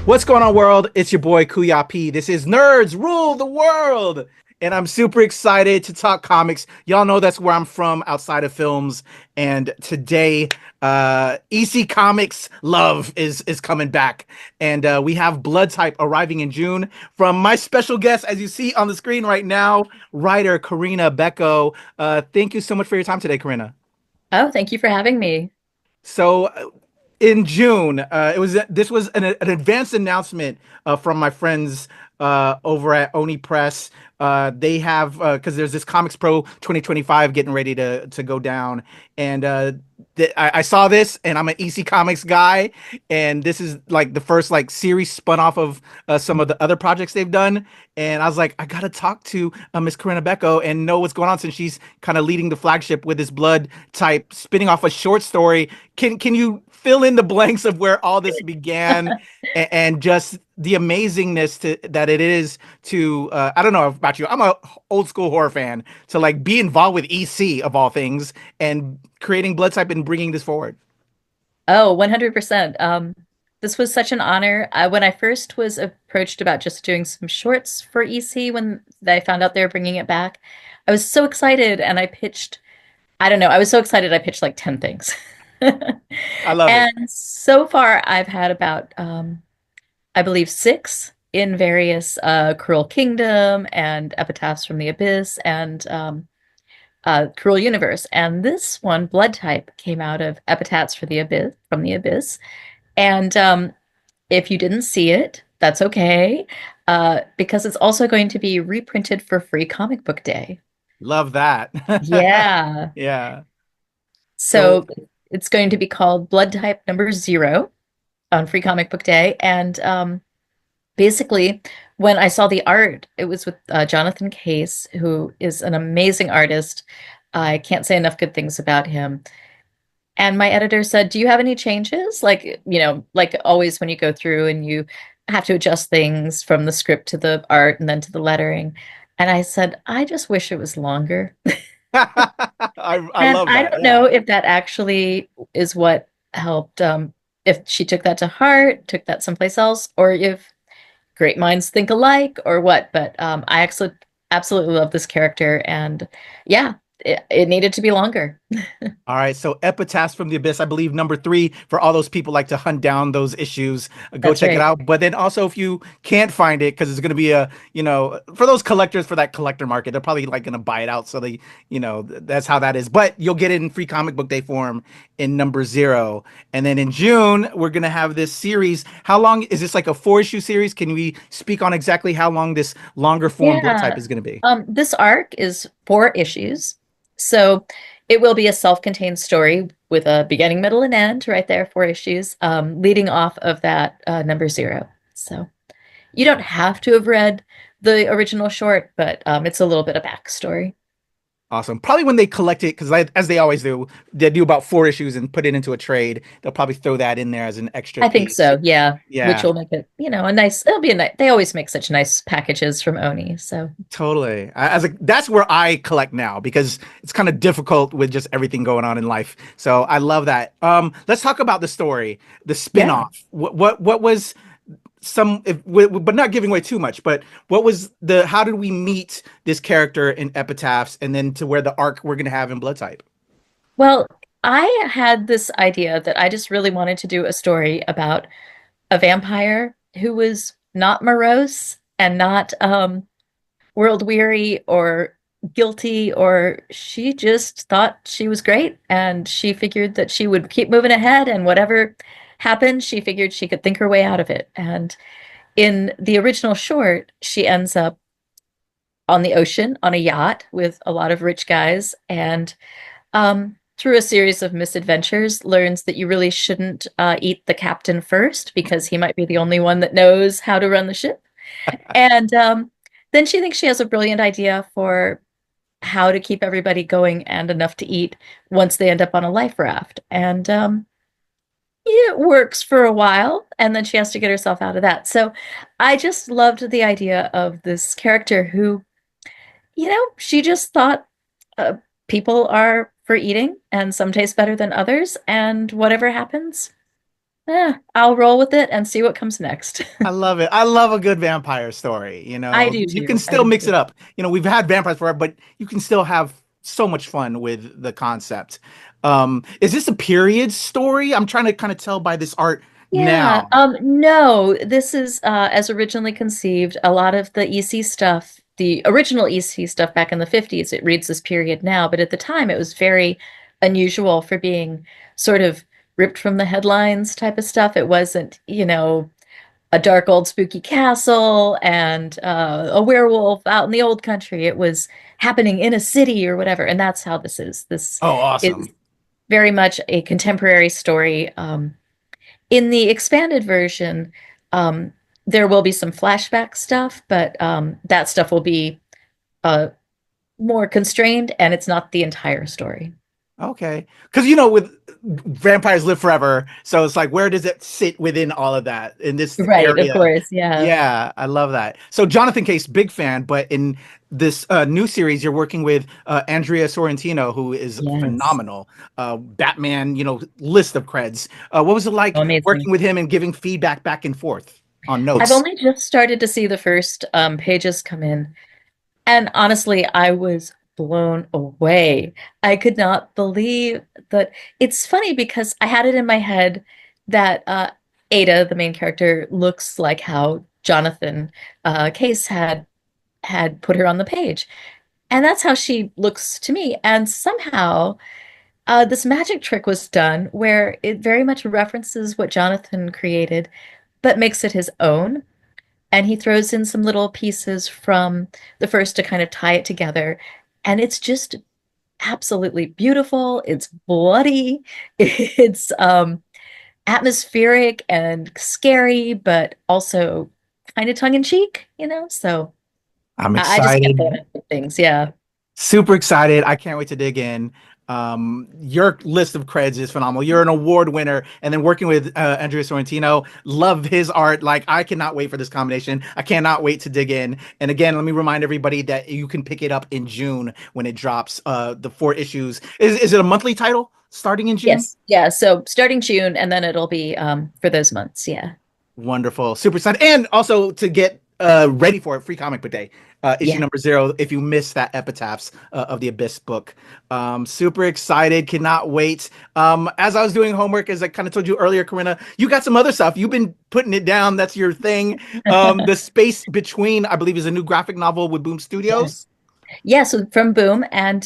What's going on, world? It's your boy Kuya P. This is Nerds Rule the World. And I'm super excited to talk comics. Y'all know that's where I'm from outside of films. And today, EC Comics Love is coming back. And we have Blood Type arriving in June from my special guest, as you see on the screen right now, writer Corinna Bechko. Thank you so much for your time today, Corinna. Oh, thank you for having me. So in June, this was an advanced announcement from my friends over at Oni Press. They have because there's this Comics Pro 2025 getting ready to go down, and I saw this, and I'm an EC Comics guy, and this is like the first like series spun off of some of the other projects they've done, and I was like, I gotta talk to Miss Corinna Bechko and know what's going on since she's kind of leading the flagship with this Blood Type, spinning off a short story. Can you fill in the blanks of where all this began and just the amazingness that it is to I don't know about you. I'm a old school horror fan to like be involved with EC of all things and creating Blood Type and bringing this forward. Oh, 100%. This was such an honor. When I first was approached about just doing some shorts for EC, when I found out they were bringing it back, I was so excited and I pitched, I don't know, I was so excited I pitched like 10 things. I love it. And so far I've had about, I believe, six in various Cruel Kingdom and Epitaphs from the Abyss and Cruel Universe. And this one, Blood Type, came out of Epitaphs for the Abyss from the Abyss. And if you didn't see it, that's okay, because it's also going to be reprinted for Free Comic Book Day. Love that. Yeah. Yeah. So So it's going to be called Blood Type number 0 on Free Comic Book Day. And basically, when I saw the art, it was with Jonathan Case, who is an amazing artist. I can't say enough good things about him. And my editor said, "Do you have any changes? Like, like always when you go through and you have to adjust things from the script to the art and then to the lettering." And I said, "I just wish it was longer." I And love I that. don't Yeah. know if that actually is what helped, if she took that to heart, took that someplace else, or if great minds think alike or what. But I actually absolutely love this character. And yeah, it needed to be longer. All right, so Epitaphs from the Abyss, I believe number 3 for all those people like to hunt down those issues. Go That's check it right. out. But then also, if you can't find it, because it's going to be for those collectors for that collector market, they're probably like going to buy it out. So that's how that is. But you'll get it in Free Comic Book Day form in number 0. And then in June, we're going to have this series. How long is this, like a 4-issue series? Can we speak on exactly how long this longer form Blood Type Yeah. is going to be? This arc is 4 issues. So it will be a self-contained story with a beginning, middle, and end right there, 4 issues, leading off of that number 0. So you don't have to have read the original short, but it's a little bit of backstory. Awesome. Probably when they collect it, because as they always do, they do about 4 issues and put it into a trade. They'll probably throw that in there as an extra I think piece. so, yeah. Which Yeah, will make it, a nice, it'll be a nice, they always make such nice packages from Oni. So totally. That's where I collect now because it's kind of difficult with just everything going on in life. So I love that. Let's talk about the story, the yeah. spin-off. What was but not giving away too much, but what was how did we meet this character in Epitaphs and then to where the arc we're gonna have in Blood Type? Well, I had this idea that I just really wanted to do a story about a vampire who was not morose and not world weary or guilty, or she just thought she was great and she figured that she would keep moving ahead, and whatever happened, she figured she could think her way out of it. And in the original short, she ends up on the ocean on a yacht with a lot of rich guys, and through a series of misadventures, learns that you really shouldn't eat the captain first because he might be the only one that knows how to run the ship. And then she thinks she has a brilliant idea for how to keep everybody going and enough to eat once they end up on a life raft. And it works for a while, and then she has to get herself out of that. So I just loved the idea of this character who, she just thought uh, people are for eating, and some taste better than others, and whatever happens, I'll roll with it and see what comes next. I love it. I love a good vampire story. I do You can too. I still do mix it too. up. We've had vampires forever, but you can still have so much fun with the concept. Is this a period story? I'm trying to kind of tell by this art Yeah, now. no, this is as originally conceived. A lot of the EC stuff, the original EC stuff back in the 50s, it reads this period now, but at the time it was very unusual for being sort of ripped from the headlines type of stuff. It wasn't, a dark old spooky castle and a werewolf out in the old country. It was happening in a city or whatever, and that's how this is. This Oh, is awesome. very much a contemporary story. In the expanded version, um, there will be some flashback stuff, but that stuff will be uh, more constrained, and it's not the entire story. Okay. Because, with vampires live forever. So it's like, where does it sit within all of that in this Right, of area? course, yeah. Yeah, I love that. So, Jonathan Case, big fan. But in this new series, you're working with Andrea Sorrentino, who is Yes. phenomenal. Batman, list of creds. What was it Oh, like amazing. working with him and giving feedback back and forth on I've notes? only just started to see the first pages come in. And honestly, I was blown away. I could not believe that. It's funny because I had it in my head that Ada, the main character, looks like how Jonathan Case had put her on the page. And that's how she looks to me. And somehow this magic trick was done where it very much references what Jonathan created, but makes it his own. And he throws in some little pieces from the first to kind of tie it together. And it's just absolutely beautiful. It's bloody. It's atmospheric and scary, but also kind of tongue in cheek, So I'm I just can't say excited. enough good things. Yeah. Super excited. I can't wait to dig in. Your list of creds is phenomenal. You're an award winner, and then working with Andrea Sorrentino, love his art. Like, I cannot wait for this combination. I cannot wait to dig in. And again, let me remind everybody that you can pick it up in June when it drops. The 4 issues. Is it a monthly title starting in June? Yes. Yeah. So starting June, and then it'll be for those months. Yeah. Wonderful. Super excited. And also to get ready for it, Free Comic Book Day, issue Yeah. number 0, if you missed that Epitaphs of the Abyss book. Super excited. Cannot wait. As I was doing homework, as I kind of told you earlier, Corinna, you got some other stuff. You've been putting it down. That's your thing. The Space Between, I believe, is a new graphic novel with Boom Studios. Yes. Yeah, so from Boom, and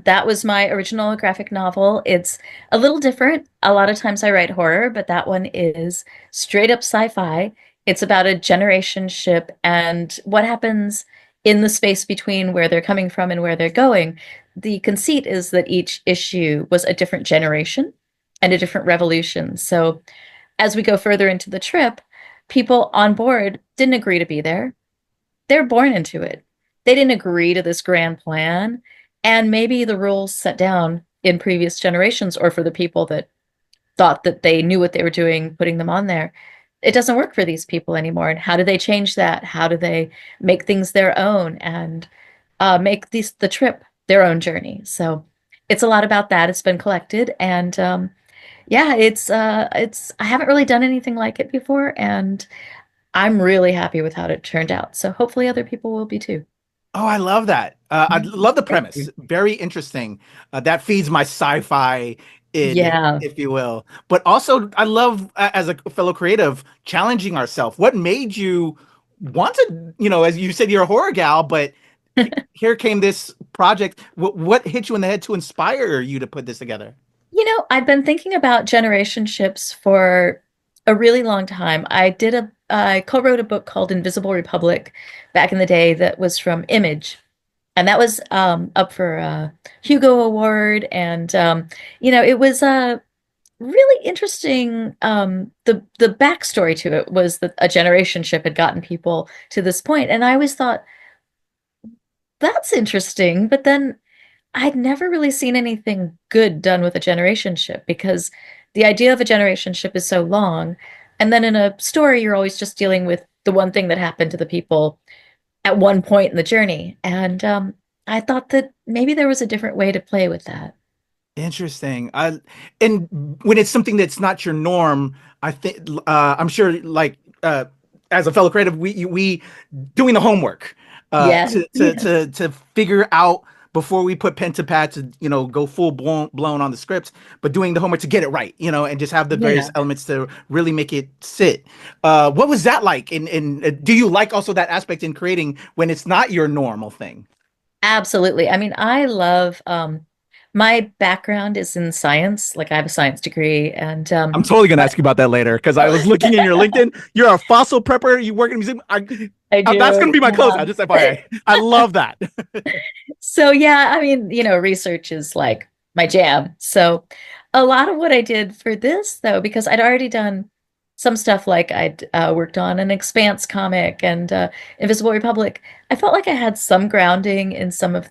that was my original graphic novel. It's a little different. A lot of times I write horror, but that one is straight up sci-fi. It's about a generation ship and what happens in the space between where they're coming from and where they're going. The conceit is that each issue was a different generation and a different revolution. So as we go further into the trip, people on board didn't agree to be there. They're born into it. They didn't agree to this grand plan. And maybe the rules set down in previous generations or for the people that thought that they knew what they were doing, putting them on there. It doesn't work for these people anymore. And how do they change that? How do they make things their own and make the trip their own journey? So it's a lot about that. It's been collected, and yeah, it's I haven't really done anything like it before, and I'm really happy with how it turned out. So hopefully other people will be too. Oh, I love that. I love the Thank premise. you. Very interesting. That feeds my sci-fi id, Yeah. if you will. But also, I love, as a fellow creative, challenging ourselves. What made you want to, as you said, you're a horror gal, but here came this project. What hit you in the head to inspire you to put this together? I've been thinking about generation ships for a really long time. I co-wrote a book called Invisible Republic back in the day that was from Image. And that was up for a Hugo Award. And, it was really interesting. The backstory to it was that a generation ship had gotten people to this point. And I always thought, that's interesting. But then I'd never really seen anything good done with a generation ship because the idea of a generation ship is so long. And then in a story, you're always just dealing with the one thing that happened to the people at one point in the journey. And I thought that maybe there was a different way to play with that. Interesting. And when it's something that's not your norm, I think I'm sure as a fellow creative, we doing the homework Yes, yes. to figure out before we put pen to pad to go full blown on the script, but doing the homework to get it right, and just have the various Yeah, elements to really make it sit. What was that like? And do you like also that aspect in creating when it's not your normal thing? absolutely. I mean, I love my background is in science. Like I have a science degree and I'm totally gonna but ask you about that later because I was looking in your LinkedIn. You're a fossil prepper. You work in a museum. I That's do. gonna be my close. I just FYI. I love that. So yeah, I mean, research is like my jam. So a lot of what I did for this though, because I'd already done some stuff like I'd worked on an Expanse comic and Invisible Republic, I felt like I had some grounding in some of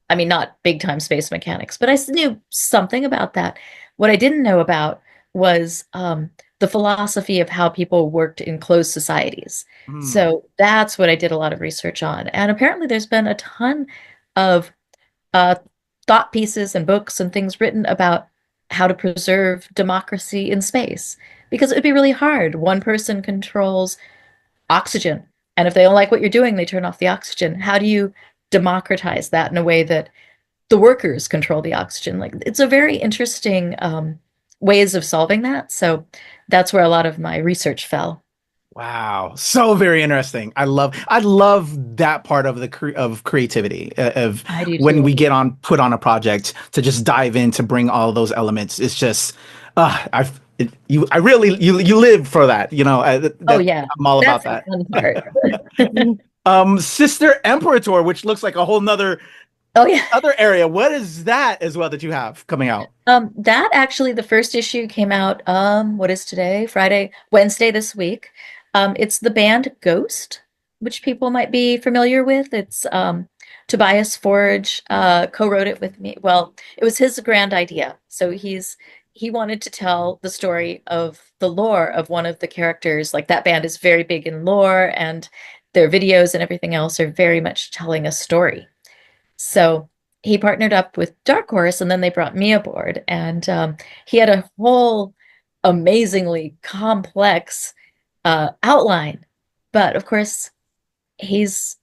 I mean, not big time space mechanics, but knew something about that. What I didn't know about was the philosophy of how people worked in closed societies. Hmm. So that's what I did a lot of research on. And apparently there's been a ton of uh, thought pieces and books and things written about how to preserve democracy in space because it would be really hard. One person controls oxygen, and if they don't like what you're doing, they turn off the oxygen. How do you democratize that in a way that the workers control the oxygen? Like it's a very interesting ways of solving that. So that's where a lot of my research fell. Wow, so very interesting. I love that part of of creativity of I do when too. we get on put on a project to just dive in to bring all those elements. It's just I really you live for that. Oh That yeah, I'm all about that's the that. fun part. Sister Imperator, which looks like a whole nother Oh yeah. other area. What is that as well that you have coming out? That actually, the first issue came out, what is today? Friday, Wednesday this week. It's the band Ghost, which people might be familiar with. It's Tobias Forge co-wrote it with me. Well, it was his grand idea. So he wanted to tell the story of the lore of one of the characters. Like that band is very big in lore, and their videos and everything else are very much telling a story. So he partnered up with Dark Horse, and then they brought me aboard. And he had a whole amazingly complex outline. But of course, he's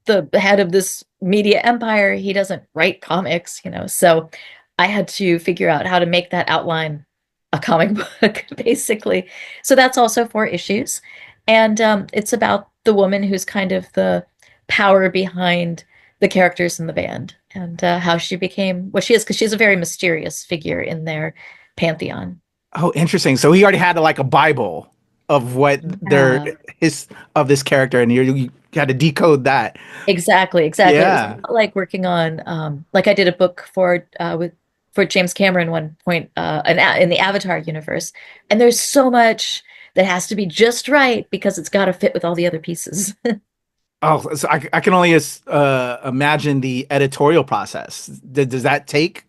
the head of this media empire. He doesn't write comics. So I had to figure out how to make that outline a comic book, basically. So that's also 4 issues. And it's about the woman who's kind of the power behind the characters in the band and how she became what she is, because she's a very mysterious figure in their pantheon. Oh, interesting. So he already had like a Bible of what their Yeah. his of this character, and you had to decode that. Exactly, exactly. It was a Yeah. lot like working on like I did a book for James Cameron one point in the Avatar universe. And there's so much that has to be just right because it's got to fit with all the other pieces. Oh, so I can only imagine the editorial process. Does that take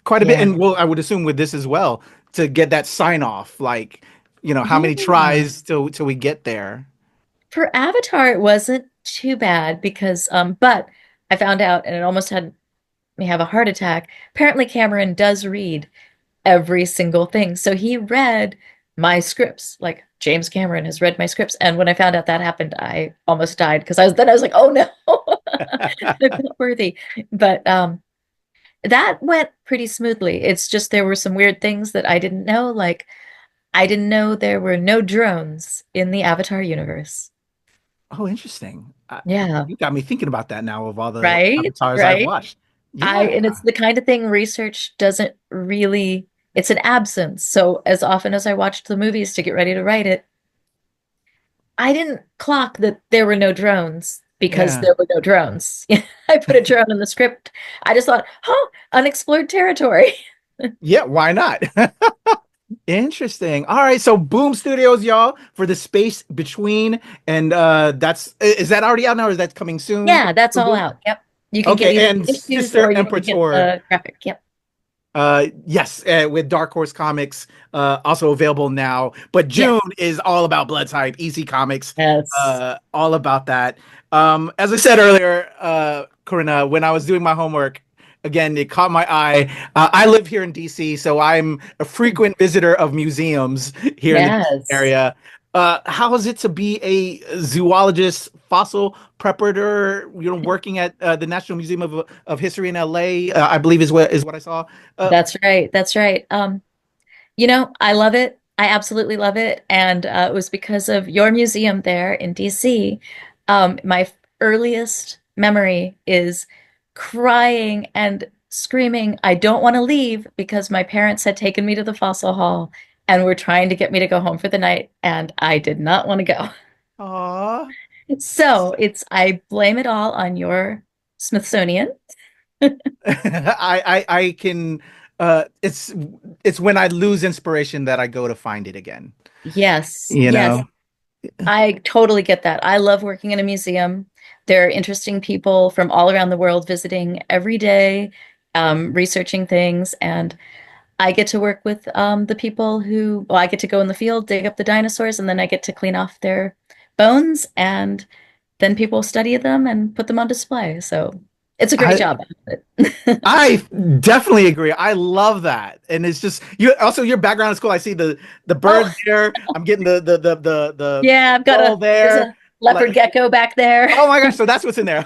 quite a bit? Yeah. And well, I would assume with this as well to get that sign off. Like, how many Yeah. tries till we get there? For Avatar, it wasn't too bad because but I found out and it almost had me have a heart attack. Apparently Cameron does read every single thing. So he read my scripts. Like James Cameron has read my scripts. And when I found out that happened, I almost died because I was like, oh no, I'm not worthy. But that went pretty smoothly. It's just there were some weird things that I didn't know. Like I didn't know there were no drones in the Avatar universe. Oh, interesting. Yeah, You got me thinking about that now of all the right, avatars I've right. watched. I Yeah. and it's the kind of thing research doesn't really, it's an absence. So as often as I watched the movies to get ready to write it, I didn't clock that there were no drones because Yeah. there were no drones. I put a drone in the script. I just thought, huh, unexplored territory. Yeah, why not? Interesting. All right, so Boom Studios, y'all, for the space between, and that's is that already out now, or is that coming soon Yeah, that's for all Boom? out. Yep. You can get Okay, either and the issues or Sister you can get Imperator, the graphic. Yep. yes, with Dark Horse Comics, also available now. But June Yes. is all about Blood Type, EC Comics, Yes. all about that. As I said earlier, Corinna, when I was doing my homework, again, it caught my eye. I live here in DC, so I'm a frequent visitor of museums here in the DC Yes, area. How is it to be a zoologist, fossil preparator, working at the National Museum of History in LA, I believe is what I saw. Uh, that's right. That's right. I love it. I absolutely love it. And it was because of your museum there in DC. My earliest memory is crying and screaming, I don't want to leave because my parents had taken me to the fossil hall and were trying to get me to go home for the night, and I did not want to go. Aw. So I blame it all on your Smithsonian. I can it's when I lose inspiration that I go to find it again. Yes, You yes. know, I totally get that. I love working in a museum. There are interesting people from all around the world visiting every day, researching things, and I get to work with the people I get to go in the field, dig up the dinosaurs, and then I get to clean off their bones, and then people study them and put them on display. So it's a great I job. I definitely agree. I love that. And it's just you also your background is cool. I see the bird Oh, there. I'm getting the yeah, ball there's there. a leopard Like, gecko back there. oh my gosh, so that's what's in there.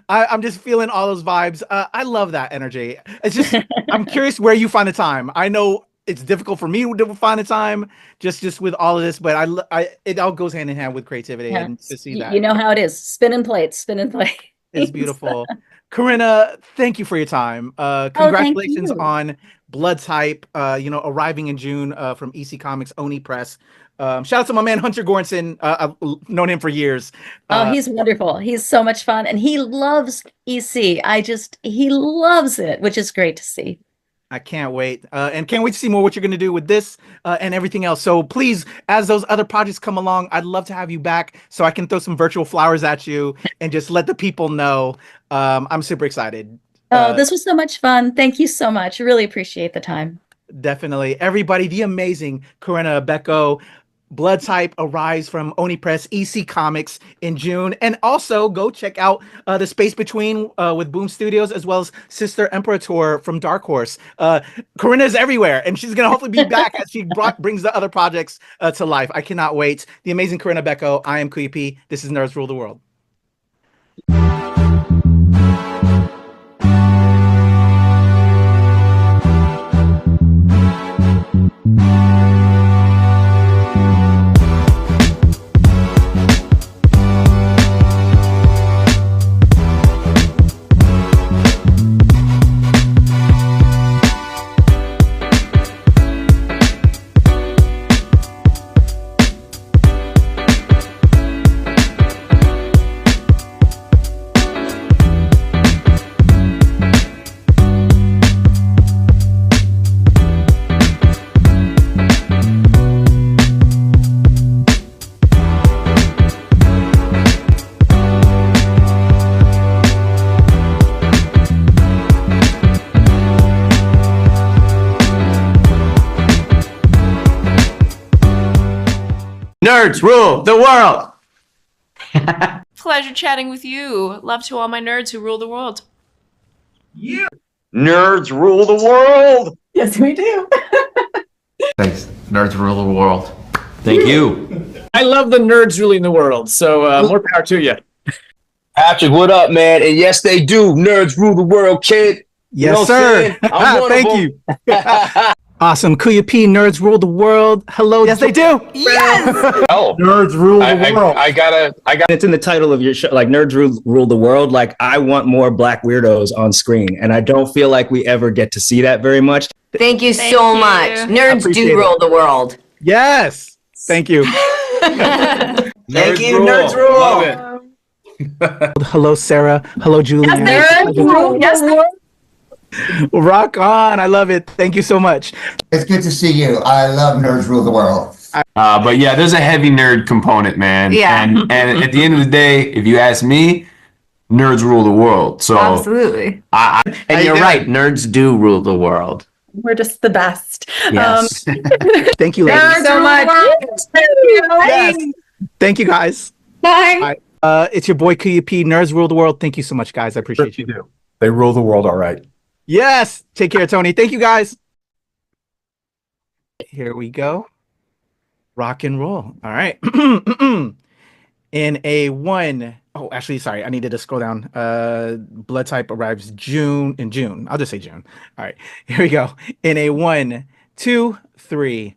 I'm just feeling all those vibes. I love that energy. It's just I'm curious where you find the time. I know it's difficult for me to find the time just with all of this, but it all goes hand in hand with creativity, Yeah, and to see you that know how it is. Spinning plates, spinning plates. is beautiful. Corinna, thank you for your time. Oh, thank Congratulations you. on Blood Type, arriving in June from EC Comics Oni Press. Shout out to my man Hunter Goranson. I've known him for years. Oh, Uh, he's wonderful. He's so much fun, and he loves EC. He loves it, which is great to see. I can't wait. And can't wait to see more what you're going to do with this and everything else. So please, as those other projects come along, I'd love to have you back so I can throw some virtual flowers at you and just let the people know. I'm super excited. Oh, Uh, this was so much fun. Thank you so much. Really appreciate the time. Definitely. Everybody, the amazing Corinna Bechko. Blood Type arrives from Oni Press, EC Comics in June. And also go check out The Space Between with Boom Studios, as well as Sister Imperator from Dark Horse. Corinna is everywhere, and she's going to hopefully be back as she brings the other projects to life. I cannot wait. The amazing Corinna Bechko. I am Kuya P. This is Nerds Rule the World. Nerds rule the world. Pleasure chatting with you. Love to all my nerds who rule the world. Nerds rule the world. Yes, we do. Thanks. Nerds rule the world. Thank you. I love the nerds ruling the world, so more power to you. Patrick, what up, man? And yes, they do. Nerds rule the world, kid. Yes, what sir. I'm one of Thank them. you. Awesome. Kuya P, Nerds Rule the World. Hello. Yes, they do. Oh, Nerds rule the world. I got It's in the title of your show, like Nerds Rule the World. Like, I want more Black weirdos on screen, and I don't feel like we ever get to see that very much. Thank you Thank so you. much. Nerds Appreciate do it. rule the world. Yes. Thank you. Thank you, rule. Nerds rule. Love it. Hello, Sarah. Hello, Julie. Nerds rule. Yes, Rock on. I love it. Thank you so much. It's good to see you. I love Nerds Rule the World. But yeah, there's a heavy nerd component, man. Yeah. And at the end of the day, if you ask me, nerds rule the world. So absolutely. And you're right, nerds do rule the world. We're just the best. Yes. Thank you, ladies. Nerds so much. Yes. Thank you, guys. Bye. It's your boy Kuya P, Nerds Rule the World. Thank you so much, guys. I appreciate you. They rule the world all right. Yes. Take care, Tony. Thank you, guys. Here we go. Rock and roll. All right. In a one. Oh, actually, sorry. I needed to scroll down. Blood type arrives in June. I'll just say June. All right. Here we go. In a 1, 2, 3.